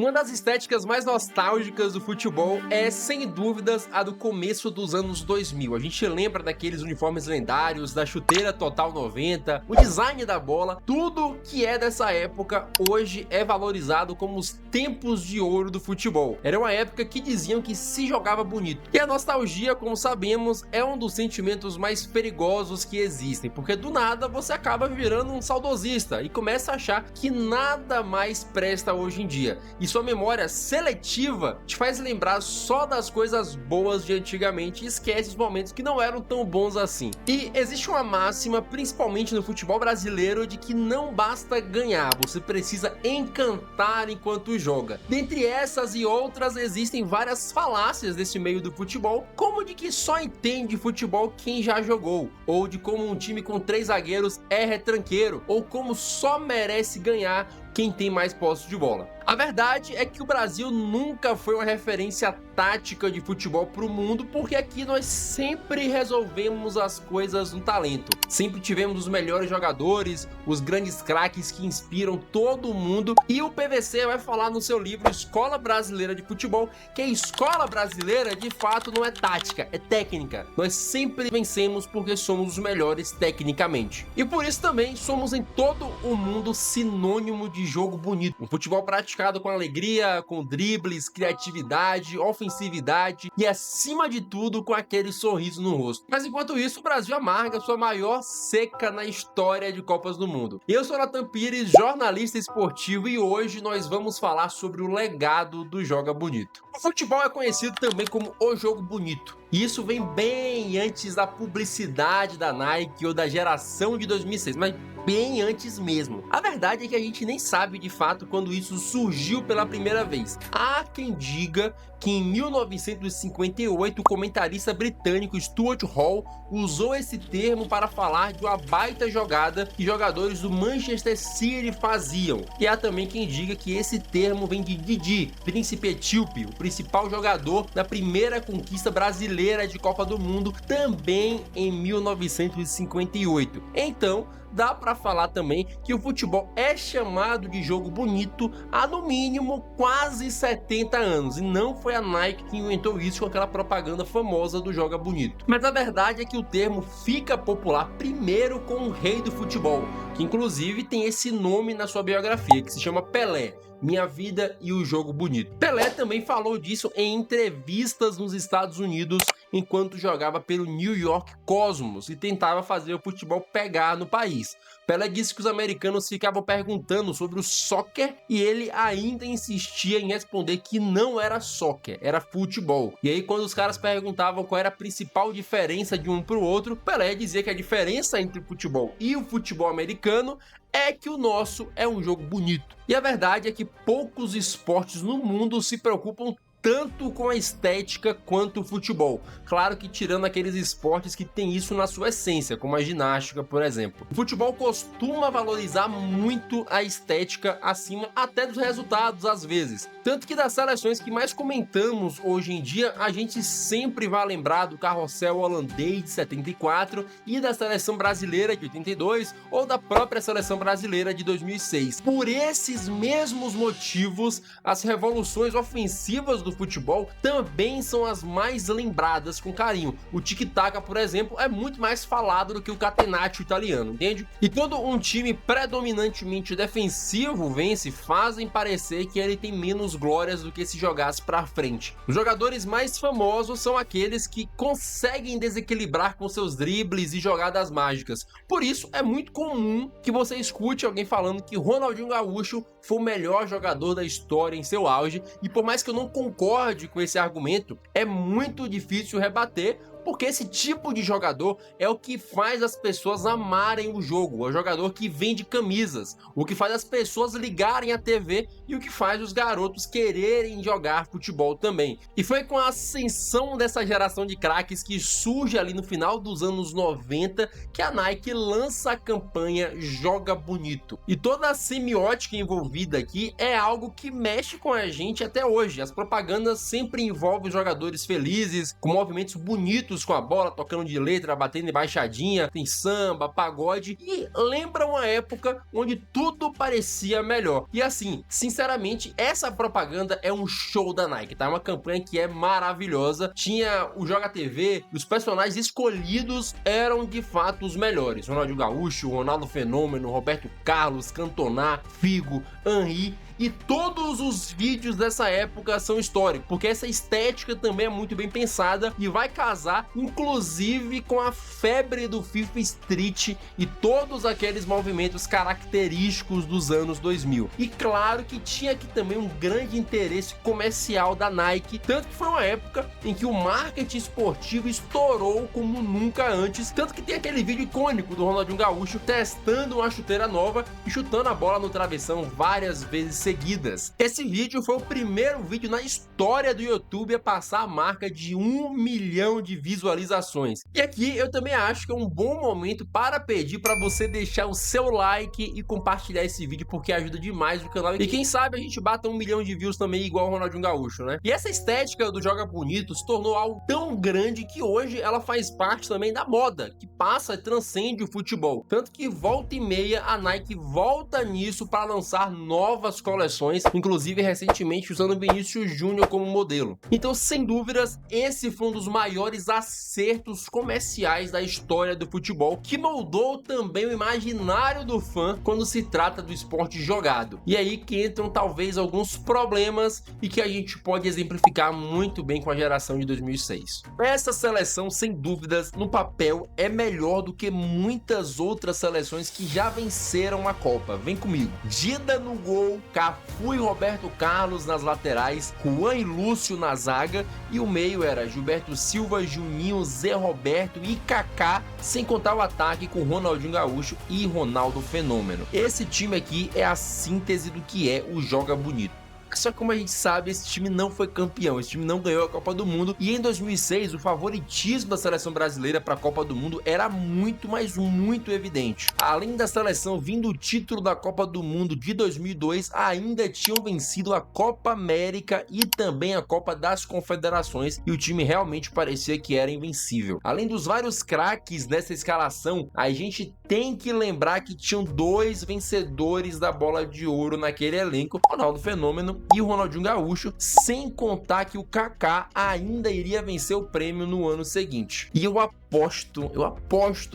Uma das estéticas mais nostálgicas do futebol é, sem dúvidas, a do começo dos anos 2000. A gente lembra daqueles uniformes lendários, da chuteira Total 90, o design da bola, tudo que é dessa época hoje é valorizado como os tempos de ouro do futebol. Era uma época que diziam que se jogava bonito. E a nostalgia, como sabemos, é um dos sentimentos mais perigosos que existem, porque do nada você acaba virando um saudosista e começa a achar que nada mais presta hoje em dia. E sua memória seletiva te faz lembrar só das coisas boas de antigamente e esquece os momentos que não eram tão bons assim. E existe uma máxima, principalmente no futebol brasileiro, de que não basta ganhar, você precisa encantar enquanto joga. Dentre essas e outras, existem várias falácias desse meio do futebol, como de que só entende futebol quem já jogou, ou de como um time com 3 zagueiros é retranqueiro, ou como só merece ganhar quem tem mais posse de bola. A verdade é que o Brasil nunca foi uma referência tática de futebol para o mundo, porque aqui nós sempre resolvemos as coisas no talento. Sempre tivemos os melhores jogadores, os grandes craques que inspiram todo mundo, e o PVC vai falar no seu livro Escola Brasileira de Futebol que a escola brasileira de fato não é tática, é técnica. Nós sempre vencemos porque somos os melhores tecnicamente. E por isso também somos em todo o mundo sinônimo de jogo bonito. Um futebol praticado com alegria, com dribles, criatividade, ofensividade e, acima de tudo, com aquele sorriso no rosto. Mas enquanto isso, o Brasil amarga sua maior seca na história de Copas do Mundo. Eu sou Nathan Pires, jornalista esportivo, e hoje nós vamos falar sobre o legado do Joga Bonito. O futebol é conhecido também como o jogo bonito. E isso vem bem antes da publicidade da Nike ou da geração de 2006, mas bem antes mesmo. A verdade é que a gente nem sabe de fato quando isso surgiu pela primeira vez. Há quem diga que em 1958 o comentarista britânico Stuart Hall usou esse termo para falar de uma baita jogada que jogadores do Manchester City faziam. E há também quem diga que esse termo vem de Didi, príncipe etíope, o principal jogador da primeira conquista brasileira de Copa do Mundo, também em 1958. Então, dá para falar também que o futebol é chamado de jogo bonito há no mínimo quase 70 anos, e não foi a Nike que inventou isso com aquela propaganda famosa do Joga Bonito. Mas a verdade é que o termo fica popular primeiro com o rei do futebol, que inclusive tem esse nome na sua biografia, que se chama Pelé. Minha Vida e o Jogo Bonito. Pelé também falou disso em entrevistas nos Estados Unidos enquanto jogava pelo New York Cosmos e tentava fazer o futebol pegar no país. Pelé disse que os americanos ficavam perguntando sobre o soccer e ele ainda insistia em responder que não era soccer, era futebol. E aí, quando os caras perguntavam qual era a principal diferença de um para o outro, Pelé dizia que a diferença entre o futebol e o futebol americano é que o nosso é um jogo bonito. E a verdade é que poucos esportes no mundo se preocupam tanto com a estética quanto o futebol. Claro que tirando aqueles esportes que tem isso na sua essência, como a ginástica, por exemplo. O futebol costuma valorizar muito a estética acima até dos resultados, às vezes. Tanto que das seleções que mais comentamos hoje em dia, a gente sempre vai lembrar do carrossel holandês de 74 e da seleção brasileira de 82 ou da própria seleção brasileira de 2006. Por esses mesmos motivos, as revoluções ofensivas do futebol também são as mais lembradas com carinho. O tic-tac, por exemplo, é muito mais falado do que o catenaccio italiano, entende? E quando um time predominantemente defensivo vence, fazem parecer que ele tem menos glórias do que se jogasse pra frente. Os jogadores mais famosos são aqueles que conseguem desequilibrar com seus dribles e jogadas mágicas. Por isso, é muito comum que você escute alguém falando que Ronaldinho Gaúcho foi o melhor jogador da história em seu auge, e por mais que eu não concorde com esse argumento, é muito difícil rebater, porque esse tipo de jogador é o que faz as pessoas amarem o jogo, é o jogador que vende camisas, o que faz as pessoas ligarem a TV e o que faz os garotos quererem jogar futebol também. E foi com a ascensão dessa geração de craques que surge ali no final dos anos 90 que a Nike lança a campanha Joga Bonito. E toda a semiótica envolvida aqui é algo que mexe com a gente até hoje. As propagandas sempre envolvem jogadores felizes, com movimentos bonitos bonitos com a bola, tocando de letra, batendo embaixadinha, tem samba, pagode, e lembra uma época onde tudo parecia melhor. E assim, sinceramente, essa propaganda é um show da Nike, tá? É uma campanha que é maravilhosa. Tinha o Joga TV, os personagens escolhidos eram de fato os melhores. Ronaldinho Gaúcho, Ronaldo Fenômeno, Roberto Carlos, Cantona, Figo, Henry. E todos os vídeos dessa época são históricos, porque essa estética também é muito bem pensada e vai casar, inclusive, com a febre do FIFA Street e todos aqueles movimentos característicos dos anos 2000. E claro que tinha aqui também um grande interesse comercial da Nike, tanto que foi uma época em que o marketing esportivo estourou como nunca antes, tanto que tem aquele vídeo icônico do Ronaldinho Gaúcho testando uma chuteira nova e chutando a bola no travessão várias vezes seguidas. Esse vídeo foi o primeiro vídeo na história do YouTube a passar a marca de 1 milhão de visualizações. E aqui eu também acho que é um bom momento para pedir para você deixar o seu like e compartilhar esse vídeo, porque ajuda demais o canal. E quem sabe a gente bata 1 milhão de views também, igual o Ronaldinho Gaúcho, né? E essa estética do Joga Bonito se tornou algo tão grande que hoje ela faz parte também da moda, que passa e transcende o futebol. Tanto que volta e meia a Nike volta nisso para lançar novas coleções, inclusive recentemente usando Vinícius Júnior como modelo. Então, sem dúvidas, esse foi um dos maiores acertos comerciais da história do futebol, que moldou também o imaginário do fã quando se trata do esporte jogado. E aí que entram talvez alguns problemas e que a gente pode exemplificar muito bem com a geração de 2006. Essa seleção, sem dúvidas, no papel é melhor do que muitas outras seleções que já venceram a Copa. Vem comigo. Dida no gol, Cafu e Roberto Carlos nas laterais, Juan e Lúcio na zaga, e o meio era Gilberto Silva, Juninho, Zé Roberto e Kaká, sem contar o ataque com Ronaldinho Gaúcho e Ronaldo Fenômeno. Esse time aqui é a síntese do que é o Joga Bonito. Só que, como a gente sabe, esse time não foi campeão, esse time não ganhou a Copa do Mundo, e em 2006 o favoritismo da seleção brasileira para a Copa do Mundo era muito, mas muito evidente. Além da seleção vindo o título da Copa do Mundo de 2002, ainda tinham vencido a Copa América e também a Copa das Confederações, e o time realmente parecia que era invencível. Além dos vários craques nessa escalação, a gente tem que lembrar que tinham 2 vencedores da Bola de Ouro naquele elenco, Ronaldo Fenômeno e o Ronaldinho Gaúcho, sem contar que o Kaká ainda iria vencer o prêmio no ano seguinte. E eu aposto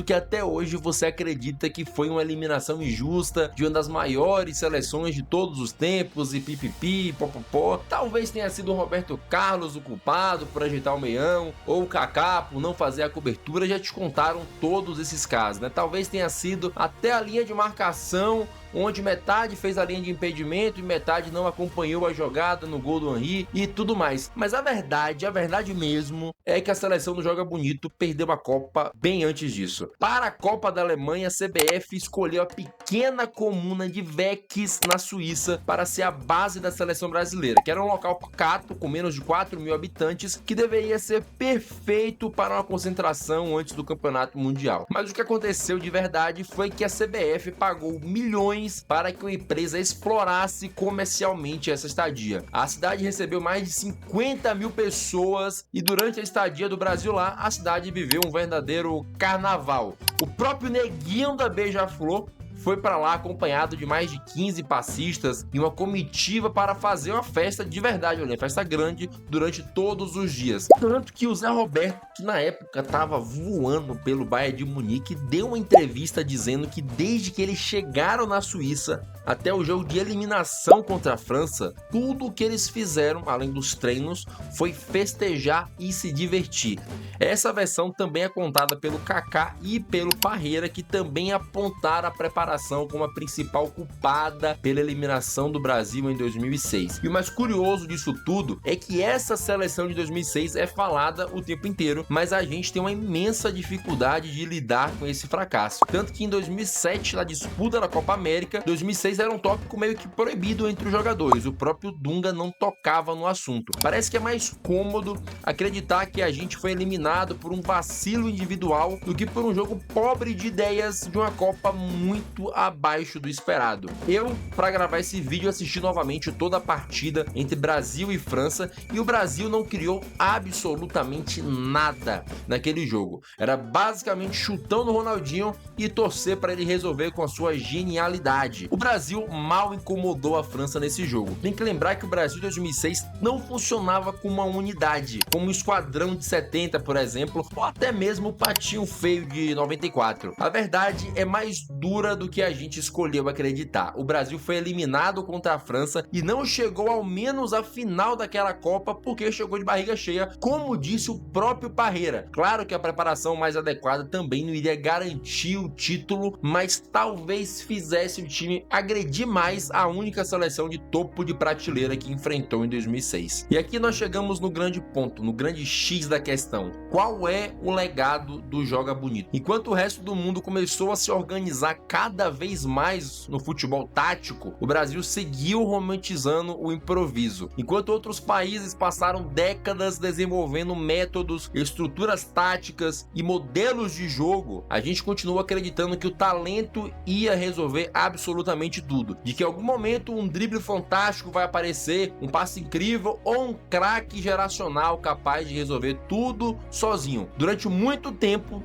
que até hoje você acredita que foi uma eliminação injusta de uma das maiores seleções de todos os tempos e pipipi, popopó. Talvez tenha sido o Roberto Carlos o culpado por ajeitar o meião, ou o Kaká por não fazer a cobertura. Já te contaram todos esses casos, né? Talvez tenha sido até a linha de marcação, onde metade fez a linha de impedimento e metade não acompanhou a jogada no gol do Henry e tudo mais. Mas a verdade mesmo é que a seleção do Joga Bonito perdeu a Copa bem antes disso. Para a Copa da Alemanha, a CBF escolheu a pequena comuna de Wex, na Suíça, para ser a base da seleção brasileira, que era um local pacato, com menos de 4 mil habitantes, que deveria ser perfeito para uma concentração antes do Campeonato Mundial. Mas o que aconteceu de verdade foi que a CBF pagou milhões para que uma empresa explorasse comercialmente essa estadia. A cidade recebeu mais de 50 mil pessoas e durante a estadia do Brasil lá, a cidade viveu um verdadeiro carnaval. O próprio Neguinho da Beija-Flor foi para lá acompanhado de mais de 15 passistas e uma comitiva para fazer uma festa de verdade, uma festa grande durante todos os dias. Tanto que o Zé Roberto, que na época estava voando pelo Bayern de Munique, deu uma entrevista dizendo que desde que eles chegaram na Suíça até o jogo de eliminação contra a França, tudo o que eles fizeram, além dos treinos, foi festejar e se divertir. Essa versão também é contada pelo Kaká e pelo Parreira, que também apontaram a preparação como a principal culpada pela eliminação do Brasil em 2006. E o mais curioso disso tudo é que essa seleção de 2006 é falada o tempo inteiro, mas a gente tem uma imensa dificuldade de lidar com esse fracasso. Tanto que em 2007, na disputa da Copa América, 2006 era um tópico meio que proibido entre os jogadores. O próprio Dunga não tocava no assunto. Parece que é mais cômodo acreditar que a gente foi eliminado por um vacilo individual do que por um jogo pobre de ideias de uma Copa muito muito abaixo do esperado. Eu, para gravar esse vídeo, assisti novamente toda a partida entre Brasil e França e o Brasil não criou absolutamente nada naquele jogo. Era basicamente chutão no Ronaldinho e torcer para ele resolver com a sua genialidade. O Brasil mal incomodou a França nesse jogo. Tem que lembrar que o Brasil de 2006 não funcionava como uma unidade, como o Esquadrão de 70, por exemplo, ou até mesmo o Patinho Feio de 94. A verdade é mais dura do que a gente escolheu acreditar. O Brasil foi eliminado contra a França e não chegou ao menos à final daquela Copa porque chegou de barriga cheia, como disse o próprio Parreira. Claro que a preparação mais adequada também não iria garantir o título, mas talvez fizesse o time agredir mais a única seleção de topo de prateleira que enfrentou em 2006. E aqui nós chegamos no grande ponto, no grande X da questão. Qual é o legado do Joga Bonito? Enquanto o resto do mundo começou a se organizar cada vez mais no futebol tático, o Brasil seguiu romantizando o improviso. Enquanto outros países passaram décadas desenvolvendo métodos, estruturas táticas e modelos de jogo, a gente continua acreditando que o talento ia resolver absolutamente tudo. De que em algum momento um drible fantástico vai aparecer, um passe incrível ou um craque geracional capaz de resolver tudo sozinho. Durante muito tempo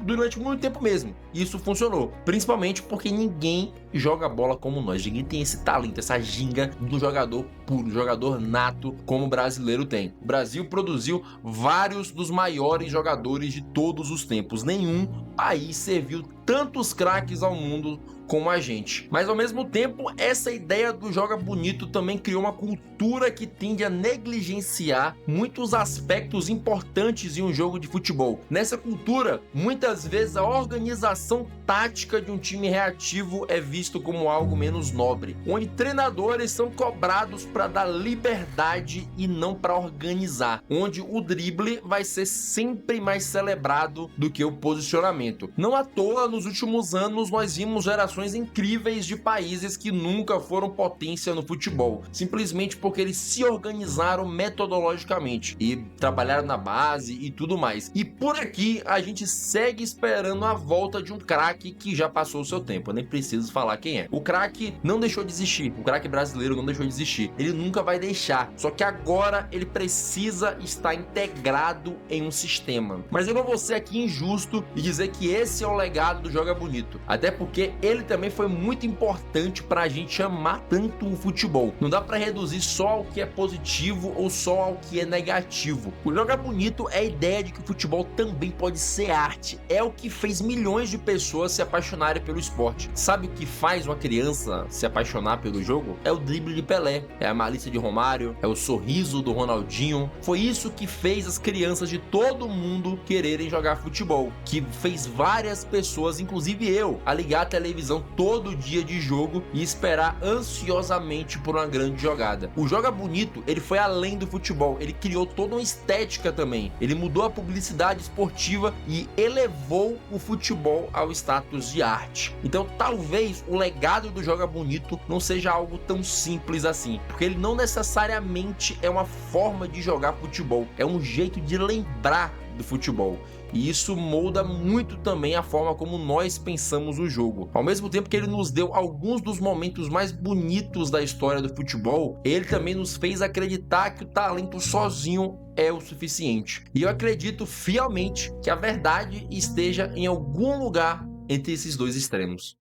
mesmo, isso funcionou. Principalmente porque ninguém joga bola como nós. Ninguém tem esse talento, essa ginga do jogador puro, jogador nato como o brasileiro tem. O Brasil produziu vários dos maiores jogadores de todos os tempos. Nenhum país serviu tantos craques ao mundo como a gente. Mas ao mesmo tempo, essa ideia do Joga Bonito também criou uma cultura que tende a negligenciar muitos aspectos importantes em um jogo de futebol. Nessa cultura, muitas vezes a organização tática de um time reativo é visto como algo menos nobre, onde treinadores são cobrados para dar liberdade e não para organizar, onde o drible vai ser sempre mais celebrado do que o posicionamento. Não à toa, nos últimos anos, nós vimos gerações incríveis de países que nunca foram potência no futebol, simplesmente porque eles se organizaram metodologicamente e trabalharam na base e tudo mais. E por aqui a gente segue esperando a volta de um craque que já passou o seu tempo. Eu nem preciso falar quem é. O craque não deixou de existir, o craque brasileiro não deixou de existir, ele nunca vai deixar, só que agora ele precisa estar integrado em um sistema. Mas eu não vou ser aqui injusto e dizer que esse é o legado do Joga Bonito, até porque ele também foi muito importante para a gente amar tanto o futebol. Não dá para reduzir só ao que é positivo ou só ao que é negativo. O Joga Bonito é a ideia de que o futebol também pode ser arte. É o que fez milhões de pessoas se apaixonarem pelo esporte. Sabe o que faz uma criança se apaixonar pelo jogo? É o drible de Pelé, é a malícia de Romário, é o sorriso do Ronaldinho. Foi isso que fez as crianças de todo mundo quererem jogar futebol, que fez várias pessoas, inclusive eu, a ligar a televisão todo dia de jogo e esperar ansiosamente por uma grande jogada. O Joga Bonito, ele foi além do futebol, ele criou toda uma estética também. Ele mudou a publicidade esportiva e elevou o futebol ao status de arte. Então talvez o legado do Joga Bonito não seja algo tão simples assim, porque ele não necessariamente é uma forma de jogar futebol, é um jeito de lembrar do futebol. E isso molda muito também a forma como nós pensamos o jogo. Ao mesmo tempo que ele nos deu alguns dos momentos mais bonitos da história do futebol, ele também nos fez acreditar que o talento sozinho é o suficiente. E eu acredito fielmente que a verdade esteja em algum lugar entre esses dois extremos.